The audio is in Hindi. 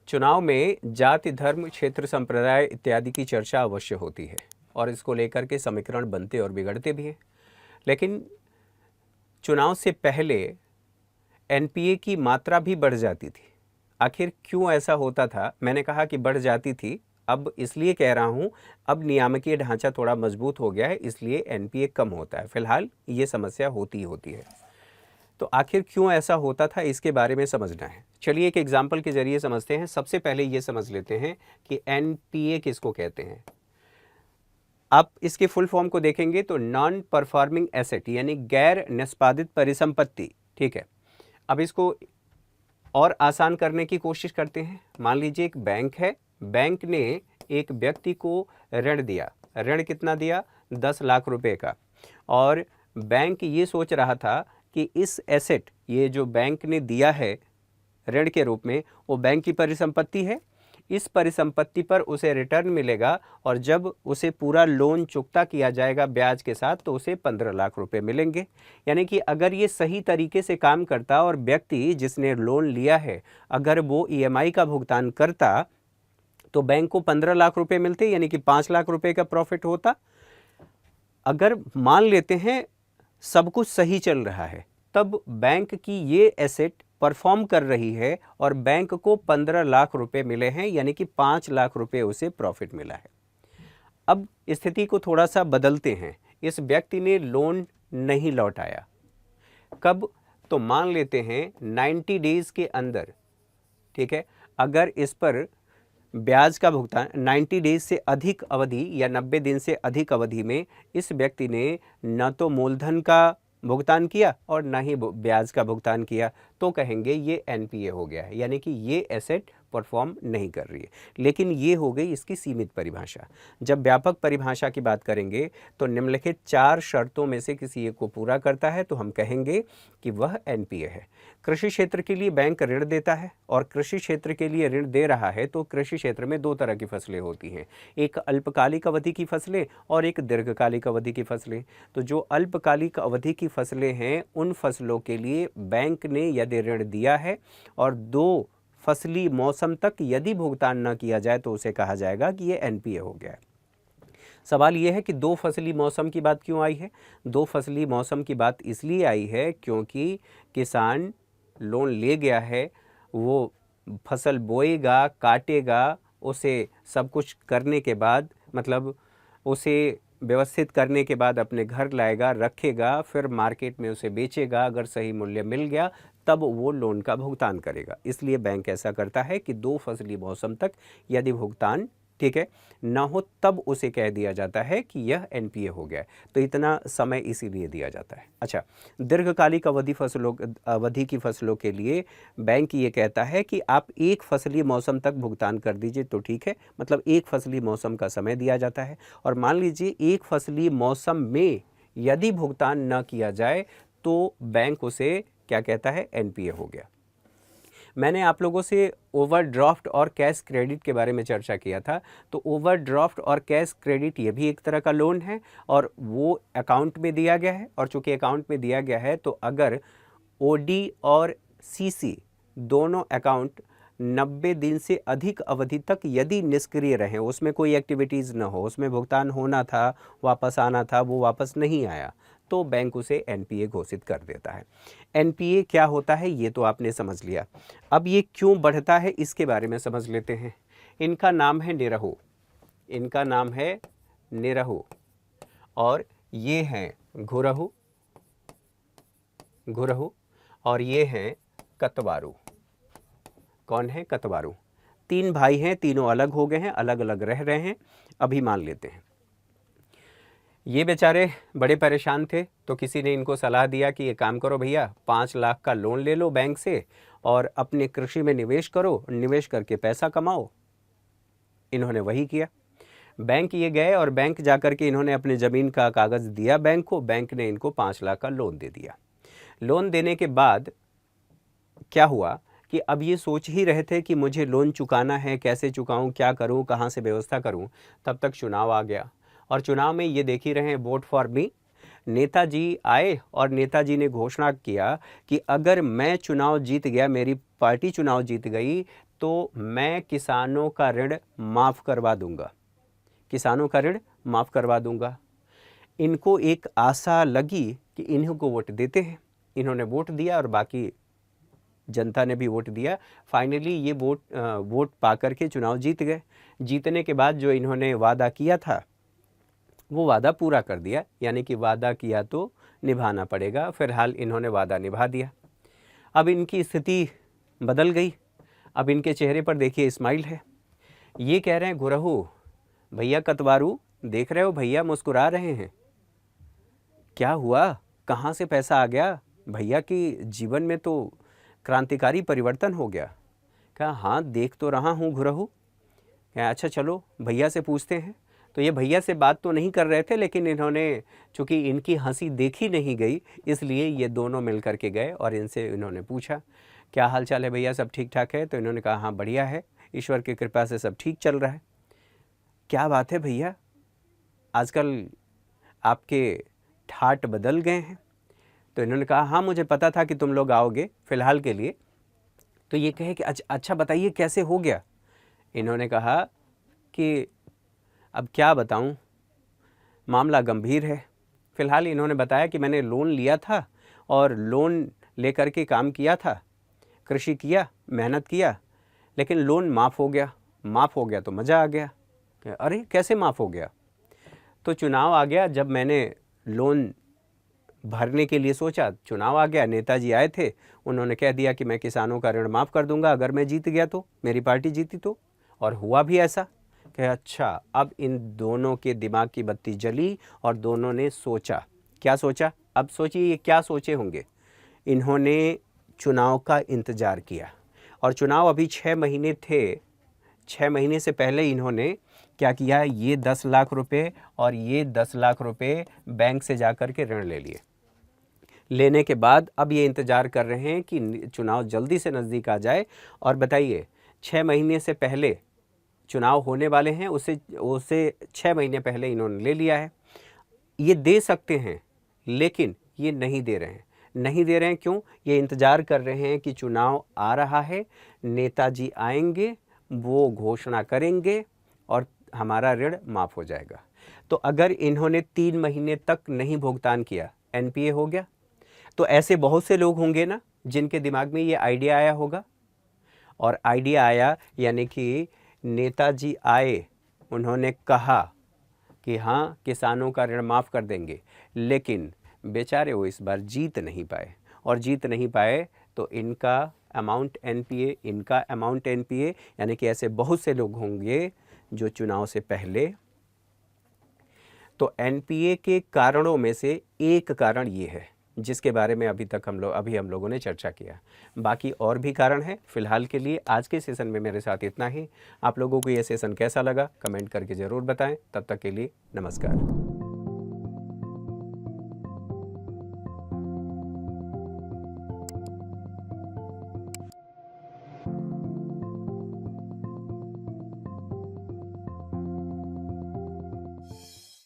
चुनाव में जाति, धर्म, क्षेत्र, संप्रदाय इत्यादि की चर्चा अवश्य होती है और इसको लेकर के समीकरण बनते और बिगड़ते भी हैं। लेकिन चुनाव से पहले एनपीए की मात्रा भी बढ़ जाती थी। आखिर क्यों ऐसा होता था? मैंने कहा कि बढ़ जाती थी, अब इसलिए कह रहा हूं, अब नियामकीय ढांचा थोड़ा मजबूत हो गया है, इसलिए एनपीए कम होता है। फिलहाल ये समस्या होती होती है। तो आखिर क्यों ऐसा होता था, इसके बारे में समझना है। चलिए एक एग्जाम्पल के जरिए समझते हैं। सबसे पहले ये समझ लेते हैं कि एनपीए किसको कहते हैं। आप इसके फुल फॉर्म को देखेंगे तो नॉन परफॉर्मिंग एसेट, यानी गैर निष्पादित परिसंपत्ति। ठीक है, अब इसको और आसान करने की कोशिश करते हैं। मान लीजिए एक बैंक है, बैंक ने एक व्यक्ति को ऋण दिया। ऋण कितना दिया? 10 लाख रुपए का। और बैंक ये सोच रहा था कि इस एसेट, ये जो बैंक ने दिया है ऋण के रूप में, वो बैंक की परिसंपत्ति है। इस परिसंपत्ति पर उसे रिटर्न मिलेगा और जब उसे पूरा लोन चुकता किया जाएगा ब्याज के साथ तो उसे 15 लाख रुपए मिलेंगे। यानी कि अगर ये सही तरीके से काम करता और व्यक्ति जिसने लोन लिया है अगर वो ईएमआई का भुगतान करता तो बैंक को 15 लाख रुपए मिलते, यानी कि 5 लाख रुपए का प्रॉफिट होता। अगर मान लेते हैं सब कुछ सही चल रहा है, तब बैंक की ये एसेट परफॉर्म कर रही है और बैंक को 15 लाख रुपए मिले हैं, यानी कि 5 लाख रुपए उसे प्रॉफिट मिला है। अब स्थिति को थोड़ा सा बदलते हैं। इस व्यक्ति ने लोन नहीं लौटाया। कब? तो मान लेते हैं 90 डेज के अंदर। ठीक है, अगर इस पर ब्याज का भुगतान 90 डेज से अधिक अवधि या 90 दिन से अधिक अवधि में इस व्यक्ति ने न तो मूलधन का भुगतान किया और ना ही ब्याज का भुगतान किया, तो कहेंगे ये एनपीए हो गया है, यानी कि ये एसेट परफॉर्म नहीं कर रही है। लेकिन ये हो गई इसकी सीमित परिभाषा। जब व्यापक परिभाषा की बात करेंगे तो निम्नलिखित 4 शर्तों में से किसी एक को पूरा करता है तो हम कहेंगे कि वह एनपीए है। कृषि क्षेत्र के लिए बैंक ऋण देता है और कृषि क्षेत्र के लिए ऋण दे रहा है तो कृषि क्षेत्र में 2 तरह की फसलें होती हैं, एक अल्पकालिक अवधि की फसलें और एक दीर्घकालिक अवधि की फसलें। तो जो अल्पकालिक अवधि की फसलें हैं उन फसलों के लिए बैंक ने यदि ऋण दिया है और 2 फसली मौसम तक यदि भुगतान न किया जाए तो उसे कहा जाएगा कि ये एनपीए हो गया है। सवाल यह है कि 2 फसली मौसम की बात क्यों आई है? 2 फसली मौसम की बात इसलिए आई है क्योंकि किसान लोन ले गया है, वो फसल बोएगा, काटेगा, उसे सब कुछ करने के बाद, मतलब उसे व्यवस्थित करने के बाद अपने घर लाएगा, रखेगा, फिर मार्केट में उसे बेचेगा। अगर सही मूल्य मिल गया तब वो लोन का भुगतान करेगा। इसलिए बैंक ऐसा करता है कि 2 फसली मौसम तक यदि भुगतान, ठीक है, ना हो तब उसे कह दिया जाता है कि यह एनपीए हो गया है। तो इतना समय इसीलिए दिया जाता है। अच्छा, दीर्घकालिक अवधि की फसलों के लिए बैंक ये कहता है कि आप 1 फसली मौसम तक भुगतान कर दीजिए तो ठीक है, मतलब 1 फसली मौसम का समय दिया जाता है। और मान लीजिए 1 फसली मौसम में यदि भुगतान न किया जाए तो बैंक उसे क्या कहता है? एनपीए हो गया। मैंने आप लोगों से ओवरड्राफ्ट और कैश क्रेडिट के बारे में चर्चा किया था। तो ओवरड्राफ्ट और कैश क्रेडिट ये भी एक तरह का लोन है और वो अकाउंट में दिया गया है। और चूंकि अकाउंट में दिया गया है तो अगर ओडी और सीसी दोनों अकाउंट 90 दिन से अधिक अवधि तक यदि निष्क्रिय रहें, उसमें कोई एक्टिविटीज़ न हो, उसमें भुगतान होना था, वापस आना था, वो वापस नहीं आया, तो बैंक उसे एनपीए घोषित कर देता है। एनपीए क्या होता है ये तो आपने समझ लिया। अब ये क्यों बढ़ता है इसके बारे में समझ लेते हैं। इनका नाम है निरहु। इनका नाम है निरहु और ये हैं घुरहु, घुरहु, और ये हैं कतवारू। कौन है? कतवारू। 3 भाई हैं, तीनों अलग हो गए हैं, अलग अलग रह रहे हैं। अभी मान लेते हैं ये बेचारे बड़े परेशान थे तो किसी ने इनको सलाह दिया कि ये काम करो भैया, 5 लाख का लोन ले लो बैंक से और अपने कृषि में निवेश करो, निवेश करके पैसा कमाओ। इन्होंने वही किया। बैंक ये गए और बैंक जाकर के इन्होंने अपने ज़मीन का कागज़ दिया बैंक को। बैंक ने इनको 5 लाख का लोन दे दिया। लोन देने के बाद क्या हुआ कि अब ये सोच ही रहे थे कि मुझे लोन चुकाना है, कैसे चुकाऊं, क्या करूं, कहां से व्यवस्था करूं। तब तक चुनाव आ गया और चुनाव में ये देख ही रहे हैं, वोट फॉर मी। नेताजी आए और नेताजी ने घोषणा किया कि अगर मैं चुनाव जीत गया, मेरी पार्टी चुनाव जीत गई, तो मैं किसानों का ऋण माफ़ करवा दूंगा, किसानों का ऋण माफ़ करवा दूंगा। इनको एक आशा लगी कि इन्हीं को वोट देते हैं, इन्होंने वोट दिया और बाकी जनता ने भी वोट दिया। फाइनली ये वोट पा कर के चुनाव जीत गए। जीतने के बाद जो इन्होंने वादा किया था वो वादा पूरा कर दिया, यानी कि वादा किया तो निभाना पड़ेगा। फिलहाल इन्होंने वादा निभा दिया। अब इनकी स्थिति बदल गई। अब इनके चेहरे पर देखिए स्माइल है। ये कह रहे हैं, गुरहु भैया कतवारू, देख रहे हो भैया मुस्कुरा रहे हैं, क्या हुआ, कहाँ से पैसा आ गया, भैया की जीवन में तो क्रांतिकारी परिवर्तन हो गया। कहा हाँ देख तो रहा हूँ गुरहु। कहा अच्छा चलो भैया से पूछते हैं। तो ये भैया से बात तो नहीं कर रहे थे, लेकिन इन्होंने, चूँकि इनकी हंसी देखी नहीं गई, इसलिए ये दोनों मिल कर के गए और इनसे इन्होंने पूछा क्या हाल चाल है भैया, सब ठीक ठाक है? तो इन्होंने कहा हाँ बढ़िया है, ईश्वर की कृपा से सब ठीक चल रहा है। क्या बात है भैया, आजकल आपके ठाट बदल गए हैं? तो इन्होंने कहा हाँ मुझे पता था कि तुम लोग आओगे फ़िलहाल के लिए। तो ये कहे कि अच्छा बताइए कैसे हो गया? इन्होंने कहा कि अब क्या बताऊं, मामला गंभीर है। फ़िलहाल इन्होंने बताया कि मैंने लोन लिया था और लोन लेकर के काम किया था, कृषि किया, मेहनत किया, लेकिन लोन माफ़ हो गया। माफ़ हो गया तो मज़ा आ गया। अरे कैसे माफ़ हो गया? तो चुनाव आ गया, जब मैंने लोन भरने के लिए सोचा, चुनाव आ गया, नेताजी आए थे, उन्होंने कह दिया कि मैं किसानों का ऋण माफ़ कर दूंगा अगर मैं जीत गया तो, मेरी पार्टी जीती तो। और हुआ भी ऐसा कि अच्छा, अब इन दोनों के दिमाग की बत्ती जली और दोनों ने सोचा। क्या सोचा? अब सोचिए ये क्या सोचे होंगे। इन्होंने चुनाव का इंतज़ार किया और चुनाव अभी 6 महीने थे। 6 महीने से पहले इन्होंने क्या किया, ये 10 लाख रुपए और ये 10 लाख रुपए बैंक से जाकर के ऋण ले लिए। लेने के बाद अब ये इंतज़ार कर रहे हैं कि चुनाव जल्दी से नज़दीक आ जाए। और बताइए 6 महीने से पहले चुनाव होने वाले हैं, उसे 6 महीने पहले इन्होंने ले लिया है। ये दे सकते हैं लेकिन ये नहीं दे रहे हैं। नहीं दे रहे हैं क्यों? ये इंतज़ार कर रहे हैं कि चुनाव आ रहा है, नेताजी आएंगे, वो घोषणा करेंगे और हमारा ऋण माफ़ हो जाएगा। तो अगर इन्होंने 3 महीने तक नहीं भुगतान किया, एनपीए हो गया। तो ऐसे बहुत से लोग होंगे ना जिनके दिमाग में ये आइडिया आया होगा। और आइडिया आया यानी कि नेताजी आए, उन्होंने कहा कि हाँ किसानों का ऋण माफ़ कर देंगे, लेकिन बेचारे वो इस बार जीत नहीं पाए। और जीत नहीं पाए तो इनका अमाउंट एनपीए, यानी कि ऐसे बहुत से लोग होंगे जो चुनाव से पहले। तो एनपीए के कारणों में से एक कारण ये है जिसके बारे में अभी हम लोगों ने चर्चा किया। बाकी और भी कारण है। फिलहाल के लिए आज के सेशन में मेरे साथ इतना ही। आप लोगों को ये सेशन कैसा लगा कमेंट करके ज़रूर बताएं। तब तक के लिए नमस्कार।